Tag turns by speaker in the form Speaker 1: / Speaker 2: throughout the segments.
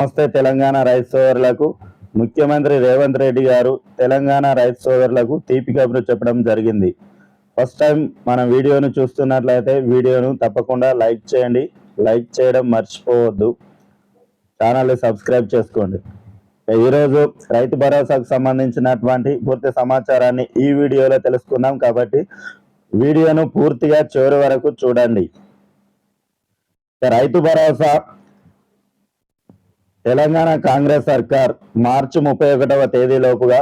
Speaker 1: నమస్తే తెలంగాణ రైతు సోదరులకు ముఖ్యమంత్రి రేవంత్ రెడ్డి గారు తెలంగాణ రైతు సోదరులకు తీపి కబురు చెప్పడం జరిగింది. ఫస్ట్ టైం మన వీడియోను చూస్తున్నట్లయితే వీడియోను తప్పకుండా లైక్ చేయండి. లైక్ చేయడం మర్చిపోవద్దు. ఛానల్ని సబ్స్క్రైబ్ చేసుకోండి. ఈరోజు రైతు భరోసాకు సంబంధించినటువంటి పూర్తి సమాచారాన్ని ఈ వీడియోలో తెలుసుకుందాం కాబట్టి వీడియోను పూర్తిగా చివరి వరకు చూడండి. రైతు భరోసా తెలంగాణ కాంగ్రెస్ సర్కార్ మార్చి 31వ తేదీలోపుగా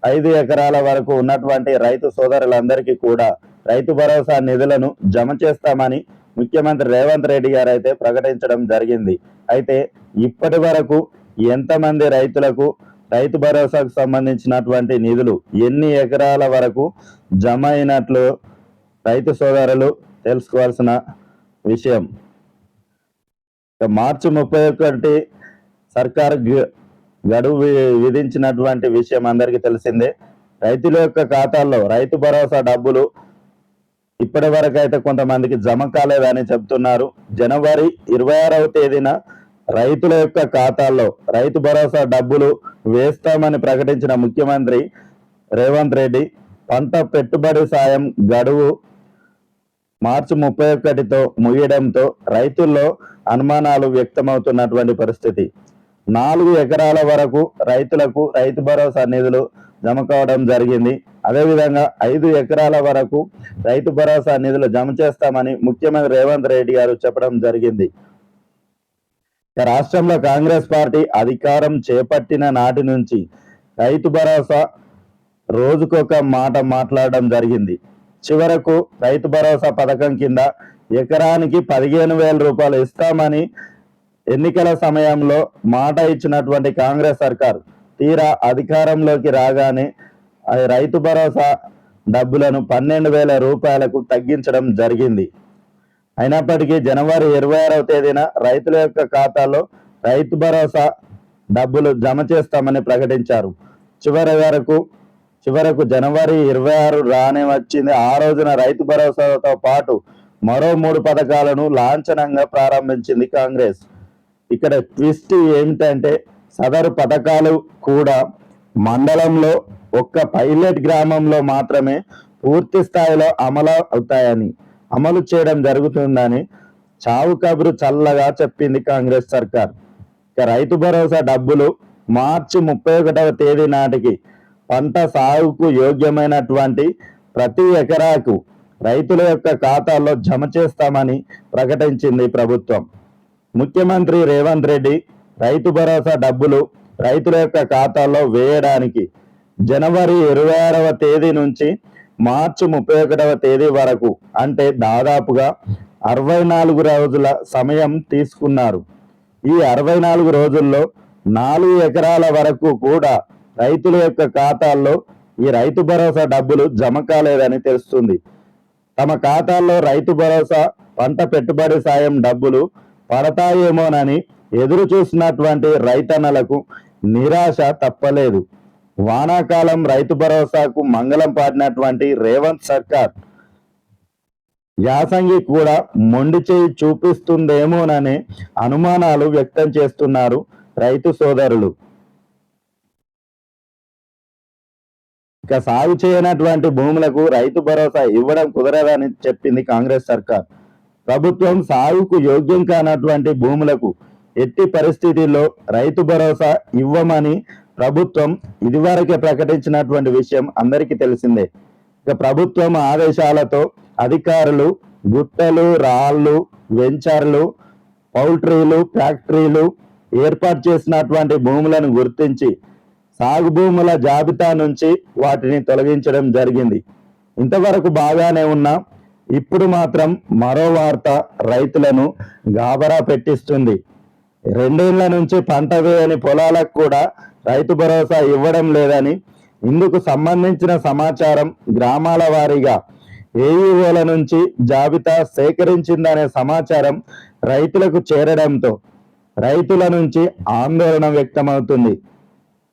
Speaker 1: 5 ఎకరాల వరకు ఉన్నటువంటి రైతు సోదరులందరికీ కూడా రైతు భరోసా నిధులను జమ చేస్తామని ముఖ్యమంత్రి రేవంత్ రెడ్డి గారు అయితే ప్రకటించడం జరిగింది. అయితే ఇప్పటి వరకు ఎంతమంది రైతులకు రైతు భరోసాకు సంబంధించినటువంటి నిధులు ఎన్ని ఎకరాల వరకు జమ అయినట్లు రైతు సోదరులు తెలుసుకోవాల్సిన విషయం. మార్చి 31 సర్కార్ గడువు విధించినటువంటి విషయం అందరికీ తెలిసిందే. రైతుల యొక్క ఖాతాల్లో రైతు భరోసా డబ్బులు ఇప్పటి వరకు అయితే కొంతమందికి జమ కాలేదని చెప్తున్నారు. జనవరి 26వ తేదీన రైతుల యొక్క ఖాతాల్లో రైతు భరోసా డబ్బులు వేస్తామని ప్రకటించిన ముఖ్యమంత్రి రేవంత్ రెడ్డి పంట పెట్టుబడి సాయం గడువు మార్చి 31తో ముగియడంతో రైతుల్లో అనుమానాలు వ్యక్తమవుతున్నటువంటి పరిస్థితి. 4 ఎకరాల వరకు రైతులకు రైతు భరోసా నిధులు జమ కావడం జరిగింది. అదేవిధంగా 5 ఎకరాల వరకు రైతు భరోసా నిధులు జమ చేస్తామని ముఖ్యమంత్రి రేవంత్ రెడ్డి గారు చెప్పడం జరిగింది. రాష్ట్రంలో కాంగ్రెస్ పార్టీ అధికారం చేపట్టిన నాటి నుంచి రైతు భరోసా రోజుకొక మాట మాట్లాడడం జరిగింది. చివరకు రైతు భరోసా పథకం కింద ఎకరానికి 15,000 రూపాయలు ఇస్తామని ఎన్నికల సమయంలో మాట ఇచ్చినటువంటి కాంగ్రెస్ సర్కార్ తీరా అధికారంలోకి రాగానే రైతు భరోసా డబ్బులను 12,000 రూపాయలకు తగ్గించడం జరిగింది. అయినప్పటికీ జనవరి 26వ తేదీన రైతుల యొక్క ఖాతాలో రైతు భరోసా డబ్బులు జమ చేస్తామని ప్రకటించారు. చివరకు జనవరి 26 రానే వచ్చింది. ఆ రోజున రైతు భరోసాతో పాటు మరో 3 పథకాలను లాంఛనంగా ప్రారంభించింది కాంగ్రెస్. ఇక్కడ ట్విస్ట్ ఏమిటంటే సదరు పథకాలు కూడా మండలంలో ఒక్క పైలట్ గ్రామంలో మాత్రమే పూర్తి స్థాయిలో అమలు చేయడం జరుగుతుందని చావు కబురు చల్లగా చెప్పింది కాంగ్రెస్ సర్కార్. ఇక రైతు భరోసా డబ్బులు మార్చి 31వ తేదీ నాటికి పంట సాగుకు యోగ్యమైనటువంటి ప్రతి ఎకరాకు రైతుల యొక్క ఖాతాల్లో జమ చేస్తామని ప్రకటించింది ప్రభుత్వం. ముఖ్యమంత్రి రేవంత్ రెడ్డి రైతు భరోసా డబ్బులు రైతుల యొక్క ఖాతాల్లో వేయడానికి జనవరి 26వ తేదీ నుంచి మార్చి 31వ తేదీ వరకు అంటే దాదాపుగా 64 రోజుల సమయం తీసుకున్నారు. ఈ 64 రోజుల్లో 4 ఎకరాల వరకు కూడా రైతుల యొక్క ఖాతాల్లో ఈ రైతు భరోసా డబ్బులు జమ కాలేదని తెలుస్తుంది. తమ ఖాతాల్లో రైతు భరోసా పంట పెట్టుబడి సాయం డబ్బులు పడతాయేమోనని ఎదురు చూసినటువంటి రైతన్నలకు నిరాశ తప్పలేదు. వానాకాలం రైతు భరోసాకు మంగళం పాడినటువంటి రేవంత్ సర్కార్ యాసంగి కూడా మొండి చేయి చూపిస్తుందేమోననే అనుమానాలు వ్యక్తం చేస్తున్నారు రైతు సోదరులు. ఇక సాగు చేయనటువంటి భూములకు రైతు భరోసా ఇవ్వడం కుదరదని చెప్పింది కాంగ్రెస్ సర్కార్. ప్రభుత్వం సాగుకు యోగ్యం కానటువంటి భూములకు ఎట్టి పరిస్థితుల్లో రైతు భరోసా ఇవ్వమని ప్రభుత్వం ఇదివరకే ప్రకటించినటువంటి విషయం అందరికీ తెలిసిందే. ఇక ప్రభుత్వం ఆదేశాలతో అధికారులు గుట్టలు, రాళ్ళు, వెంచర్లు, పౌల్ట్రీలు, ఫ్యాక్టరీలు ఏర్పాటు చేసినటువంటి భూములను గుర్తించి సాగు భూముల జాబితా నుంచి వాటిని తొలగించడం జరిగింది. ఇంతవరకు బాగానే ఉన్నా ఇప్పుడు మాత్రం మరో వార్త రైతులను గాబరా పెట్టిస్తుంది. 2 ఏళ్ల నుంచి పంట వేయని పొలాలకు కూడా రైతు భరోసా ఇవ్వడం లేదని, ఇందుకు సంబంధించిన సమాచారం గ్రామాల వారీగా ఏఈఓల నుంచి జాబితా సేకరించిందనే సమాచారం రైతులకు చేరడంతో రైతుల నుంచి ఆందోళన వ్యక్తమవుతుంది.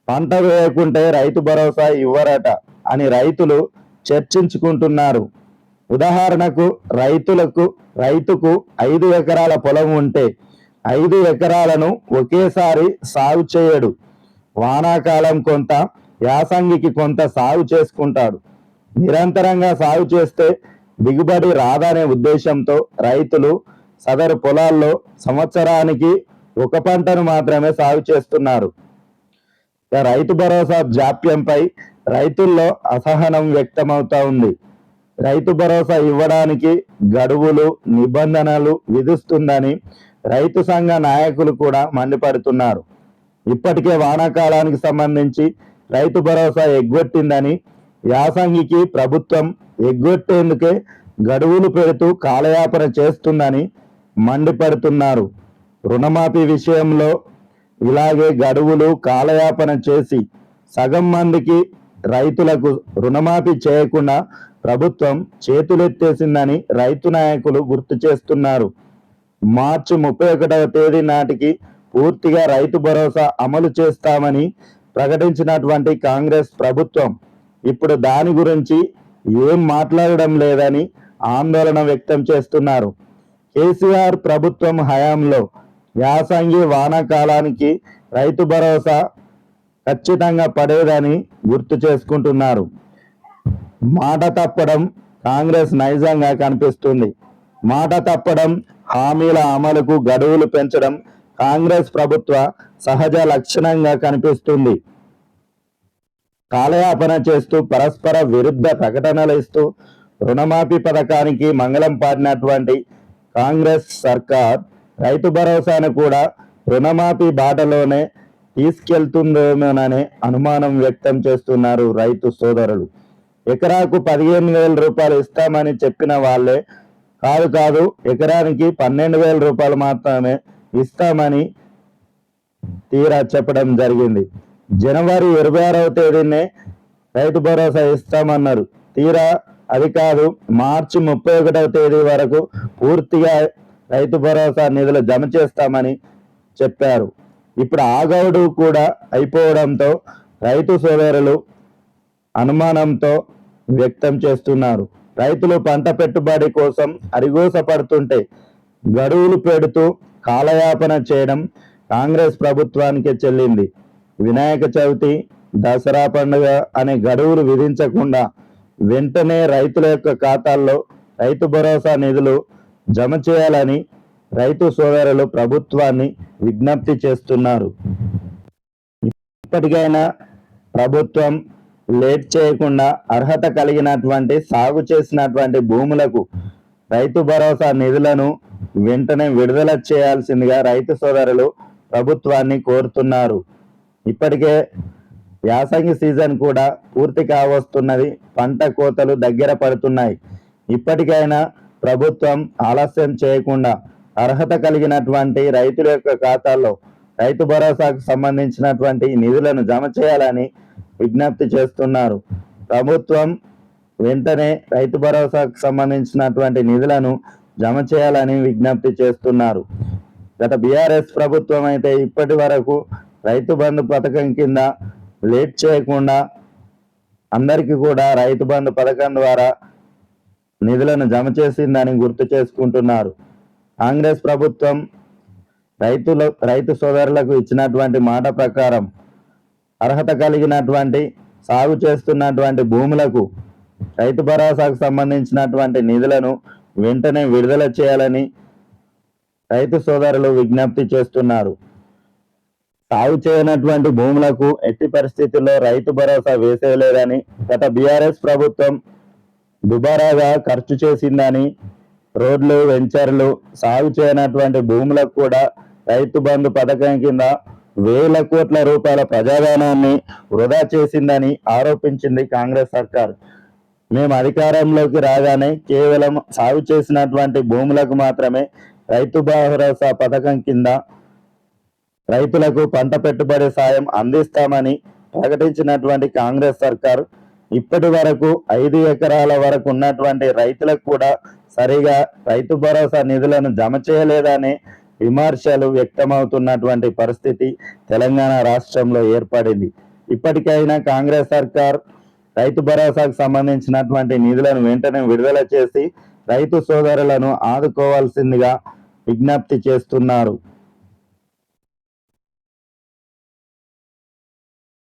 Speaker 1: పంట వేయకుంటే రైతు భరోసా ఇవ్వరట అని రైతులు చర్చించుకుంటున్నారు. ఉదాహరణకు రైతుకు 5 ఎకరాల పొలం ఉంటే 5 ఎకరాలను ఒకేసారి సాగు చేయడు. వానాకాలం కొంత, యాసంగికి కొంత సాగు చేసుకుంటాడు. నిరంతరంగా సాగు చేస్తే దిగుబడి రాదనే ఉద్దేశంతో రైతులు సదరు పొలాల్లో సంవత్సరానికి ఒక పంటను మాత్రమే సాగు చేస్తున్నారు. రైతు భరోసా జాప్యంపై రైతుల్లో అసహనం వ్యక్తమవుతా ఉంది. రైతు భరోసా ఇవ్వడానికి గడువులు, నిబంధనలు విధిస్తుందని రైతు సంఘ నాయకులు కూడా మండిపడుతున్నారు. ఇప్పటికే వానాకాలానికి సంబంధించి రైతు భరోసా ఎగ్గొట్టిందని, యాసంగికి ప్రభుత్వం ఎగ్గొట్టేందుకే గడువులు పెడుతూ కాలయాపన చేస్తుందని మండిపడుతున్నారు. రుణమాఫీ విషయంలో ఇలాగే గడువులు కాలయాపన చేసి సగం మందికి రైతులకు రుణమాఫీ చేయకుండా ప్రభుత్వం చేతులెత్తేసిందని రైతు నాయకులు గుర్తు చేస్తున్నారు. మార్చి 31వ తేదీ నాటికి పూర్తిగా రైతు భరోసా అమలు చేస్తామని ప్రకటించినటువంటి కాంగ్రెస్ ప్రభుత్వం ఇప్పుడు దాని గురించి ఏం మాట్లాడడం లేదని ఆందోళన వ్యక్తం చేస్తున్నారు. కేసీఆర్ ప్రభుత్వం హయాంలో యాసంగి వానాకాలానికి రైతు భరోసా ఖచ్చితంగా పడేదని గుర్తు చేసుకుంటున్నారు. మాట తప్పడం కాంగ్రెస్ నైజంగా కనిపిస్తుంది. మాట తప్పడం, హామీల అమలుకు గడువులు పెంచడం కాంగ్రెస్ ప్రభుత్వ సహజ లక్షణంగా కనిపిస్తుంది. కాలయాపన చేస్తూ పరస్పర విరుద్ధ ప్రకటనలు ఇస్తూ రుణమాఫీ పథకానికి మంగళం పాడినటువంటి కాంగ్రెస్ సర్కార్ రైతు భరోసాను కూడా రుణమాఫీ బాటలోనే తీసుకెళ్తుందేమోననే అనుమానం వ్యక్తం చేస్తున్నారు రైతు సోదరులు. ఎకరాకు 15,000 రూపాయలు ఇస్తామని చెప్పిన వాళ్ళే కాదు ఎకరానికి 12,000 రూపాయలు మాత్రమే ఇస్తామని తీరా చెప్పడం జరిగింది. జనవరి 26వ తేదీనే రైతు భరోసా ఇస్తామన్నారు. తీరా అది కాదు, మార్చి 31వ తేదీ వరకు పూర్తిగా రైతు భరోసా నిధులు జమ చేస్తామని చెప్పారు. ఇప్పుడు ఆ గడువు కూడా అయిపోవడంతో రైతు సోదరులు అనుమానంతో వ్యక్తం చేస్తున్నారు. రైతులు పంట పెట్టుబడి కోసం అరిగోస పడుతుంటే గడువులు పెడుతూ కాలయాపన చేయడం కాంగ్రెస్ ప్రభుత్వానికే చెల్లింది. వినాయక చవితి, దసరా పండుగ అనే గడువులు విధించకుండా వెంటనే రైతుల యొక్క ఖాతాల్లో రైతు భరోసా నిధులు జమ చేయాలని రైతు సోదరులు ప్రభుత్వాన్ని విజ్ఞప్తి చేస్తున్నారు. ఇప్పటికైనా ప్రభుత్వం లేట్ చేయకుండా అర్హత కలిగినటువంటి సాగు చేసినటువంటి భూములకు రైతు భరోసా నిధులను వెంటనే విడుదల చేయాల్సిందిగా రైతు సోదరులు ప్రభుత్వాన్ని కోరుతున్నారు. ఇప్పటికే యాసంగి సీజన్ కూడా పూర్తి కావస్తున్నది. పంట కోతలు దగ్గర పడుతున్నాయి. ఇప్పటికైనా ప్రభుత్వం ఆలస్యం చేయకుండా అర్హత కలిగినటువంటి రైతుల యొక్క ఖాతాల్లో రైతు భరోసాకు సంబంధించినటువంటి నిధులను జమ చేయాలని విజ్ఞప్తి చేస్తున్నారు. ప్రభుత్వం వెంటనే రైతు భరోసాకు సంబంధించినటువంటి నిధులను జమ చేయాలని విజ్ఞప్తి చేస్తున్నారు. గత బీఆర్ఎస్ ప్రభుత్వం అయితే ఇప్పటి వరకు రైతు బంధు పథకం కింద లేట్ చేయకుండా అందరికీ కూడా రైతు బంధు పథకం ద్వారా నిధులను జమ చేసిందని గుర్తు చేసుకుంటున్నారు. కాంగ్రెస్ ప్రభుత్వం రైతు సోదరులకు ఇచ్చినటువంటి మాట ప్రకారం అర్హత కలిగినటువంటి సాగు చేస్తున్నటువంటి భూములకు రైతు భరోసాకు సంబంధించినటువంటి నిధులను వెంటనే విడుదల చేయాలని రైతు సోదరులు విజ్ఞప్తి చేస్తున్నారు. సాగు చేయనటువంటి భూములకు ఎట్టి పరిస్థితుల్లో రైతు భరోసా వేసేయలేదని, గత బీఆర్ఎస్ ప్రభుత్వం దుబారాగా ఖర్చు చేసిందని, రోడ్లు, వెంచర్లు, సాగు చేయనటువంటి భూములకు కూడా రైతు బంధు పథకం కింద వేల కోట్ల రూపాయల ప్రజాధనాన్ని వృధా చేసిందని ఆరోపించింది కాంగ్రెస్ సర్కార్. మేము అధికారంలోకి రాగానే కేవలం సాగు చేసినటువంటి భూములకు మాత్రమే రైతు భరోసా పథకం కింద రైతులకు పంట పెట్టుబడి సాయం అందిస్తామని ప్రకటించినటువంటి కాంగ్రెస్ సర్కార్ ఇప్పటి వరకు 5 ఎకరాల వరకు ఉన్నటువంటి రైతులకు కూడా సరిగా రైతు భరోసా నిధులను జమ చేయలేదనే విమర్శలు వ్యక్తమవుతున్నటువంటి పరిస్థితి తెలంగాణ రాష్ట్రంలో ఏర్పడింది. ఇప్పటికైనా కాంగ్రెస్ సర్కార్ రైతు భరోసాకు సంబంధించినటువంటి నిధులను వెంటనే విడుదల చేసి రైతు సోదరులను ఆదుకోవాల్సిందిగా విజ్ఞప్తి చేస్తున్నారు.